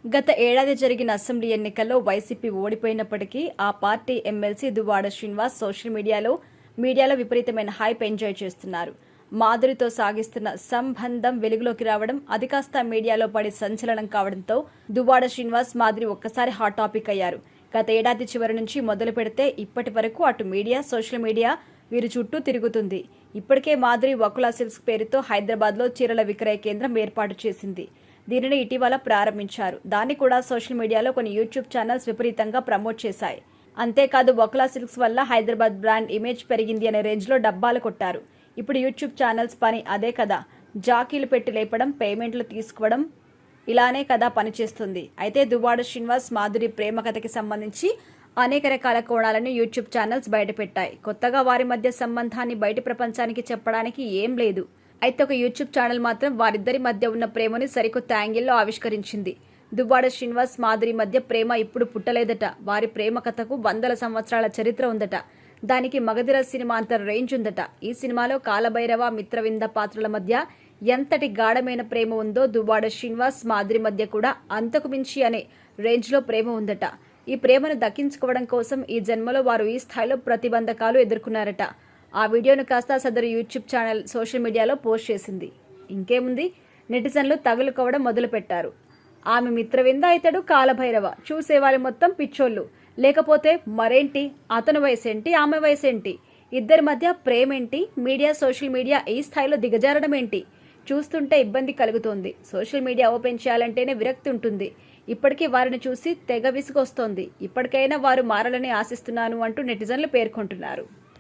గత ఏడాది జరిగిన అసెంబ్లీ ఎన్నికల్లో వైసీపీ ఓడిపోయినప్పటికీ ఆ party MLC Duvvada Srinivas social మీడియాలో విపరీతమైన హైప్ ఎంజాయ్ చేస్తున్నారు. మాధురితో సాగిస్తున్న సంబంధం వెలుగులోకి రావడం, అది కాస్త మీడియాలో పడి సంచలనం కావడంతో దువ్వాడ శ్రీనివాస్, మాధురి ఒక్కసారి హాట్ టాపిక్ అయ్యారు. గత ఏడాది చివరి నుంచి మొదలు పెడితే ఇప్పటి వరకు అటు మీడియా, సోషల్ మీడియా వీరి చుట్టూ తిరుగుతుంది. ఇప్పటికే మాధురి వకులా సిల్క్స్ పేరుతో హైదరాబాద్లో చీరల విక్రయ కేంద్రం ఏర్పాటు చేసింది. దీనిని ఇటీవల ప్రారంభించారు. దాన్ని కూడా సోషల్ మీడియాలో కొన్ని యూట్యూబ్ ఛానల్స్ విపరీతంగా ప్రమోట్ చేశాయి. అంతేకాదు వకులా సిల్క్స్ వల్ల హైదరాబాద్ బ్రాండ్ ఇమేజ్ పెరిగింది అనే రేంజ్లో డబ్బాలు కొట్టారు. ఇప్పుడు యూట్యూబ్ ఛానల్స్ పని అదే కదా, జాకీలు పెట్టి లేపడం, పేమెంట్లు తీసుకోవడం, ఇలానే కదా పనిచేస్తుంది. అయితే దువ్వాడ శ్రీనివాస్, మాధురి ప్రేమ కథకి సంబంధించి అనేక రకాల కోణాలను యూట్యూబ్ ఛానల్స్ బయటపెట్టాయి. కొత్తగా వారి మధ్య సంబంధాన్ని బయట ప్రపంచానికి చెప్పడానికి ఏం లేదు. అయితే ఒక యూట్యూబ్ ఛానల్ మాత్రం వారిద్దరి మధ్య ఉన్న ప్రేమని సరికొత్త యాంగిల్లో ఆవిష్కరించింది. దువ్వాడ శ్రీనివాస్, మాధురి మధ్య ప్రేమ ఇప్పుడు పుట్టలేదట. వారి ప్రేమ కథకు 100 సంవత్సరాల చరిత్ర ఉందట. దానికి మగధీర సినిమా అంత రేంజ్ ఉందట. ఈ సినిమాలో కాలభైరవ, మిత్రవింద పాత్రల మధ్య ఎంతటి గాఢమైన ప్రేమ ఉందో దువ్వాడ శ్రీనివాస్, మాధురి మధ్య కూడా అంతకు మించి అనే రేంజ్లో ప్రేమ ఉందట. ఈ ప్రేమను దక్కించుకోవడం కోసం ఈ జన్మలో వారు ఈ స్థాయిలో ప్రతిబంధకాలు ఎదుర్కొన్నారట. ఆ వీడియోను కాస్త సదరు యూట్యూబ్ ఛానల్ సోషల్ మీడియాలో పోస్ట్ చేసింది. ఇంకేముంది, నెటిజన్లు తగులుకోవడం మొదలుపెట్టారు. ఆమె మిత్రవింద, ఇతడు కాలభైరవ, చూసేవాళ్ళు మొత్తం పిచ్చోళ్ళు, లేకపోతే మరేంటి, అతని వయసేంటి, ఆమె వయసేంటి, ఇద్దరి మధ్య ప్రేమేంటి, మీడియా, సోషల్ మీడియా ఈ స్థాయిలో దిగజారడం ఏంటి, చూస్తుంటే ఇబ్బంది కలుగుతోంది. సోషల్ మీడియా ఓపెన్ చేయాలంటేనే విరక్తి ఉంటుంది. ఇప్పటికీ వారిని చూసి తెగ విసుగొస్తోంది. ఇప్పటికైనా వారు మారాలని ఆశిస్తున్నాను అంటూ నెటిజన్లు పేర్కొంటున్నారు.